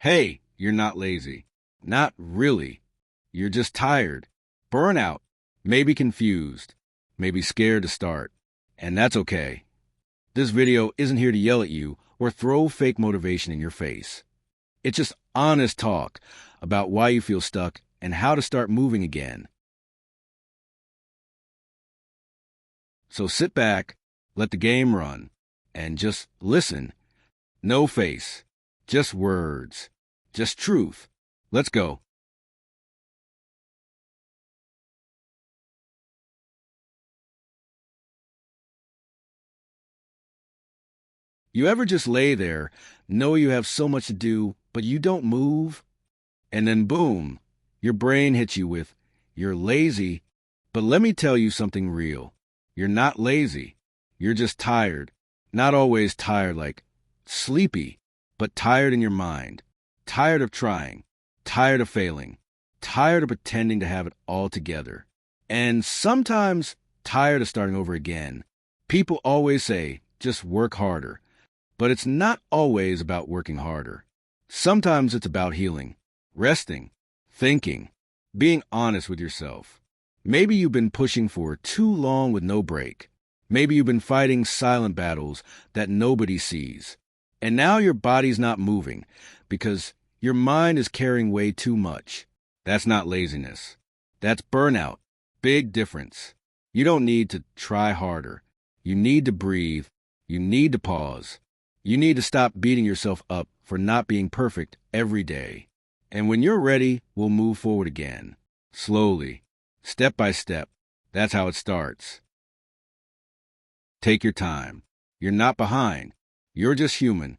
Hey, you're not lazy. Not really. You're just tired, burnout, maybe confused, maybe scared to start. And that's okay. This video isn't here to yell at you or throw fake motivation in your face. It's just honest talk about why you feel stuck and how to start moving again. So sit back, let the game run, and just listen. No face, just words, just truth. Let's go. You ever just lay there, know you have so much to do, but you don't move? And then boom, your brain hits you with, you're lazy. But let me tell you something real. You're not lazy. You're just tired. Not always tired like sleepy, but tired in your mind. Tired of trying. Tired of failing. Tired of pretending to have it all together. And sometimes tired of starting over again. People always say, just work harder. But it's not always about working harder. Sometimes it's about healing, resting, thinking, being honest with yourself. Maybe you've been pushing for too long with no break. Maybe you've been fighting silent battles that nobody sees. And now your body's not moving because your mind is carrying way too much. That's not laziness. That's burnout. Big difference. You don't need to try harder. You need to breathe. You need to pause. You need to stop beating yourself up for not being perfect every day. And when you're ready, we'll move forward again. Slowly. Step by step. That's how it starts. Take your time. You're not behind. You're just human.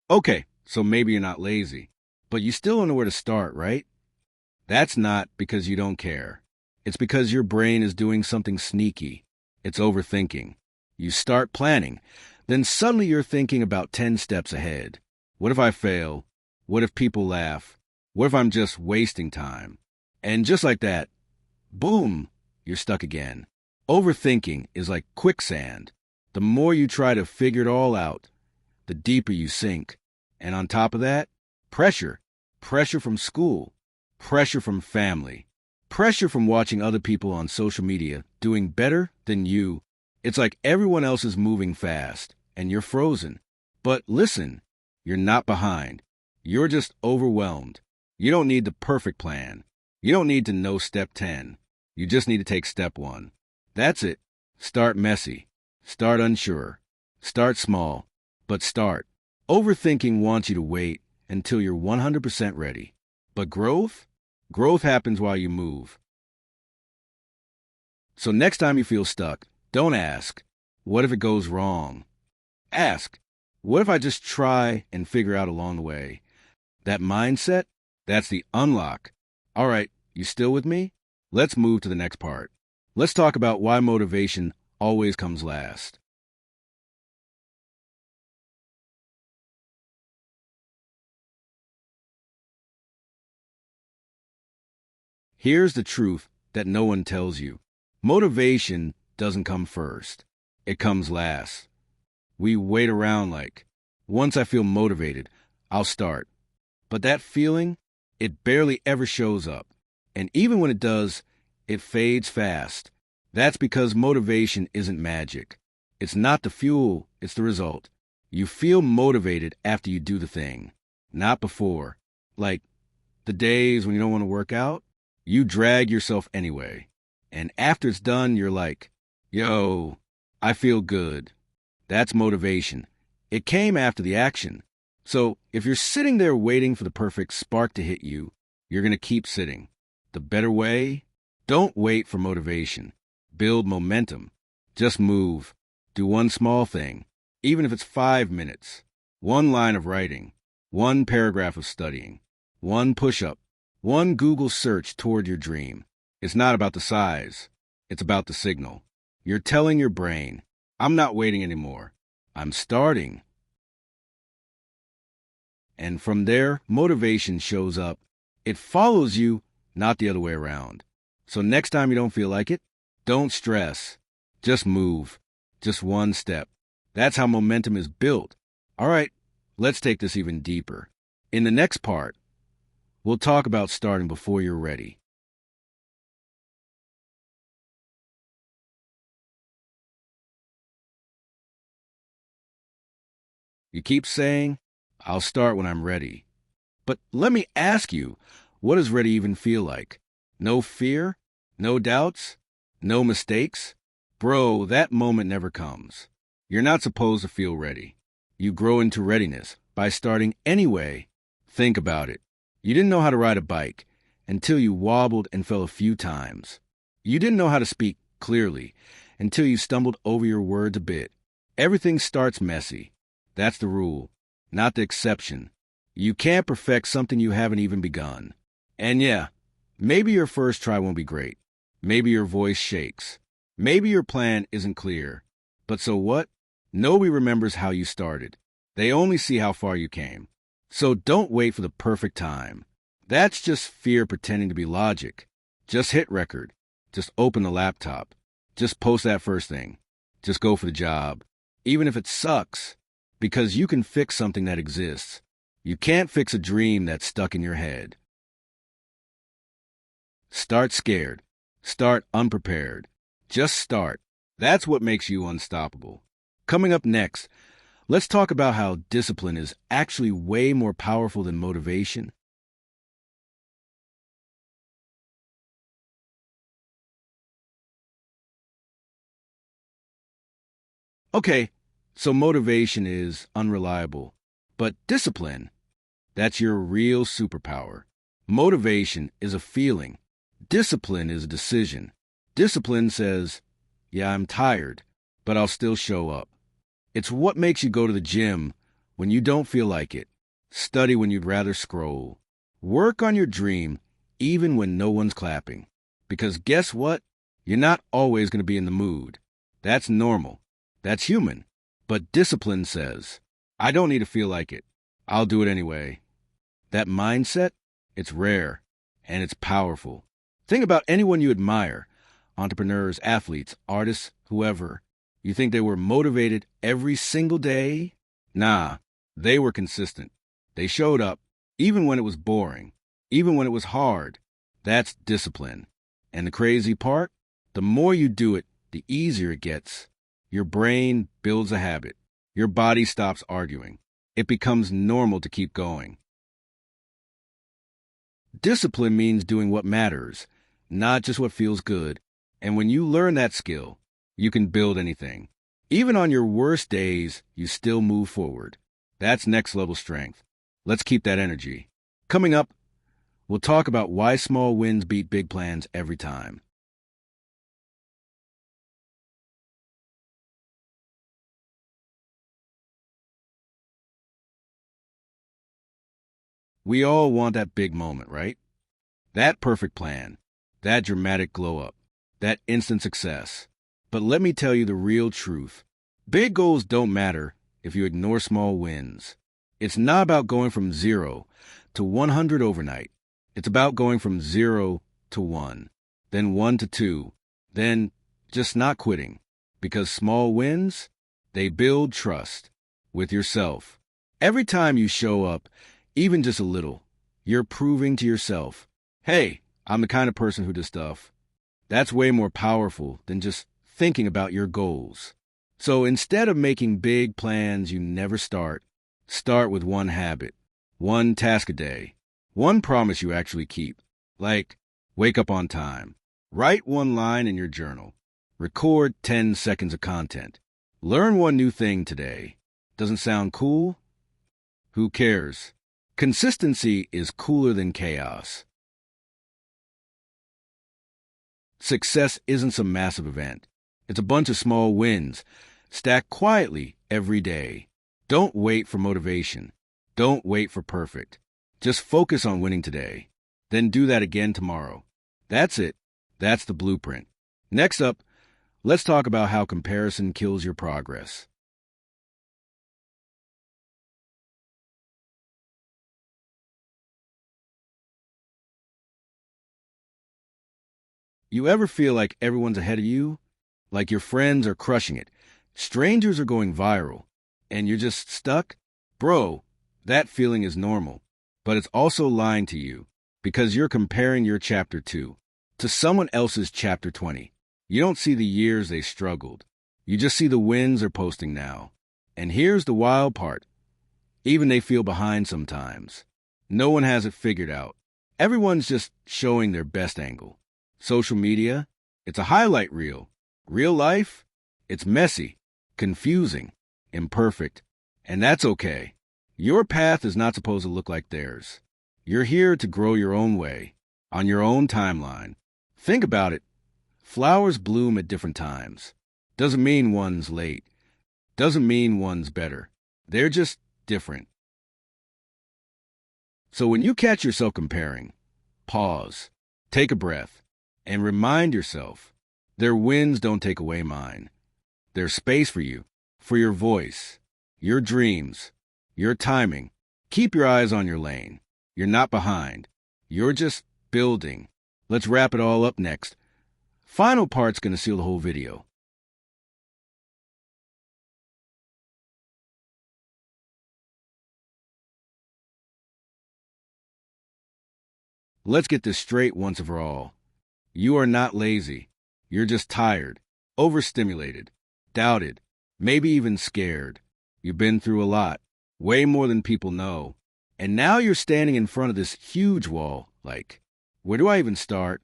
Okay, so maybe you're not lazy, but you still don't know where to start, right? That's not because you don't care. It's because your brain is doing something sneaky. It's overthinking. You start planning. Then suddenly you're thinking about 10 steps ahead. What if I fail? What if people laugh? What if I'm just wasting time? And just like that, boom, you're stuck again. Overthinking is like quicksand. The more you try to figure it all out, the deeper you sink. And on top of that, pressure. Pressure from school. Pressure from family. Pressure from watching other people on social media doing better than you. It's like everyone else is moving fast, and you're frozen. But listen, you're not behind. You're just overwhelmed. You don't need the perfect plan. You don't need to know step 10. You just need to take step 1. That's it. Start messy. Start unsure. Start small. But start. Overthinking wants you to wait until you're 100% ready. But growth happens while you move. So next time you feel stuck, don't ask, what if it goes wrong? Ask, what if I just try and figure out along the way? That mindset, that's the unlock. All right, you still with me? Let's move to the next part. Let's talk about why motivation always comes last. Here's the truth that no one tells you. Motivation doesn't come first. It comes last. We wait around like, once I feel motivated, I'll start. But that feeling, it barely ever shows up. And even when it does, it fades fast. That's because motivation isn't magic. It's not the fuel, it's the result. You feel motivated after you do the thing, not before. Like the days when you don't want to work out, you drag yourself anyway. And after it's done, you're like, yo, I feel good. That's motivation. It came after the action. So if you're sitting there waiting for the perfect spark to hit you, you're going to keep sitting. The better way? Don't wait for motivation. Build momentum. Just move. Do one small thing, even if it's 5 minutes. One line of writing. One paragraph of studying. One push-up. One Google search toward your dream. It's not about the size. It's about the signal. You're telling your brain, I'm not waiting anymore. I'm starting. And from there, motivation shows up. It follows you, not the other way around. So next time you don't feel like it, don't stress. Just move. Just one step. That's how momentum is built. All right, let's take this even deeper. In the next part, we'll talk about starting before you're ready. You keep saying, I'll start when I'm ready. But let me ask you, what does ready even feel like? No fear? No doubts? No mistakes? Bro, that moment never comes. You're not supposed to feel ready. You grow into readiness by starting anyway. Think about it. You didn't know how to ride a bike until you wobbled and fell a few times. You didn't know how to speak clearly until you stumbled over your words a bit. Everything starts messy. That's the rule, not the exception. You can't perfect something you haven't even begun. And yeah, maybe your first try won't be great. Maybe your voice shakes. Maybe your plan isn't clear. But so what? Nobody remembers how you started. They only see how far you came. So don't wait for the perfect time. That's just fear pretending to be logic. Just hit record. Just open the laptop. Just post that first thing. Just go for the job. Even if it sucks. Because you can fix something that exists. You can't fix a dream that's stuck in your head. Start scared. Start unprepared. Just start. That's what makes you unstoppable. Coming up next, let's talk about how discipline is actually way more powerful than motivation. Okay, so motivation is unreliable, but discipline, that's your real superpower. Motivation is a feeling. Discipline is a decision. Discipline says, yeah, I'm tired, but I'll still show up. It's what makes you go to the gym when you don't feel like it. Study when you'd rather scroll. Work on your dream even when no one's clapping. Because guess what? You're not always going to be in the mood. That's normal. That's human. But discipline says, I don't need to feel like it. I'll do it anyway. That mindset, it's rare and it's powerful. Think about anyone you admire, entrepreneurs, athletes, artists, whoever. You think they were motivated every single day? Nah, they were consistent. They showed up, even when it was boring, even when it was hard. That's discipline. And the crazy part? The more you do it, the easier it gets. Your brain builds a habit. Your body stops arguing. It becomes normal to keep going. Discipline means doing what matters, not just what feels good. And when you learn that skill, you can build anything. Even on your worst days, you still move forward. That's next level strength. Let's keep that energy. Coming up, we'll talk about why small wins beat big plans every time. We all want that big moment, right? That perfect plan, that dramatic glow up, that instant success. But let me tell you the real truth. Big goals don't matter if you ignore small wins. It's not about going from 0 to 100 overnight. It's about going from 0 to 1, then 1 to 2, then just not quitting. Because small wins, they build trust with yourself. Every time you show up, even just a little, you're proving to yourself, hey, I'm the kind of person who does stuff. That's way more powerful than just thinking about your goals. So instead of making big plans you never start with one habit, one task a day, one promise you actually keep. Like, wake up on time. Write one line in your journal. Record 10 seconds of content. Learn one new thing today. Doesn't sound cool? Who cares? Consistency is cooler than chaos. Success isn't some massive event. It's a bunch of small wins, stacked quietly every day. Don't wait for motivation. Don't wait for perfect. Just focus on winning today. Then do that again tomorrow. That's it. That's the blueprint. Next up, let's talk about how comparison kills your progress. You ever feel like everyone's ahead of you? Like your friends are crushing it, strangers are going viral, and you're just stuck? Bro, that feeling is normal, but it's also lying to you because you're comparing your chapter 2 to someone else's chapter 20. You don't see the years they struggled. You just see the wins they're posting now. And here's the wild part. Even they feel behind sometimes. No one has it figured out. Everyone's just showing their best angle. Social media, it's a highlight reel. Real life, it's messy, confusing, imperfect. And that's okay. Your path is not supposed to look like theirs. You're here to grow your own way, on your own timeline. Think about it. Flowers bloom at different times. Doesn't mean one's late. Doesn't mean one's better. They're just different. So when you catch yourself comparing, pause, take a breath, and remind yourself, their wins don't take away mine. There's space for you, for your voice, your dreams, your timing. Keep your eyes on your lane. You're not behind. You're just building. Let's wrap it all up next. Final part's going to seal the whole video. Let's get this straight once and for all. You are not lazy. You're just tired, overstimulated, doubted, maybe even scared. You've been through a lot, way more than people know. And now you're standing in front of this huge wall, like, where do I even start?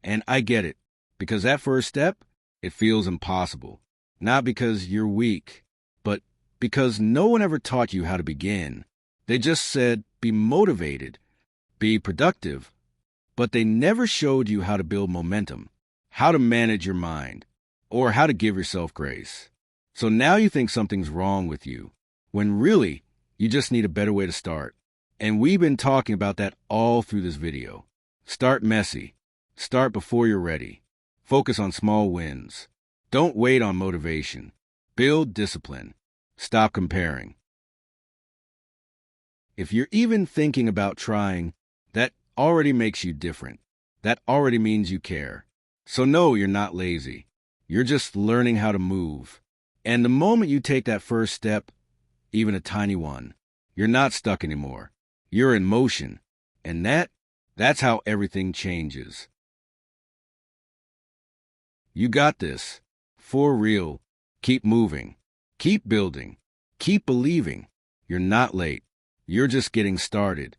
And I get it, because that first step, it feels impossible. Not because you're weak, but because no one ever taught you how to begin. They just said, be motivated, be productive, but they never showed you how to build momentum, how to manage your mind, or how to give yourself grace. So now you think something's wrong with you, when really, you just need a better way to start. And we've been talking about that all through this video. Start messy. Start before you're ready. Focus on small wins. Don't wait on motivation. Build discipline. Stop comparing. If you're even thinking about trying, that already makes you different. That already means you care. So no, you're not lazy. You're just learning how to move. And the moment you take that first step, even a tiny one, you're not stuck anymore. You're in motion. And that's how everything changes. You got this. For real. Keep moving. Keep building. Keep believing. You're not late. You're just getting started.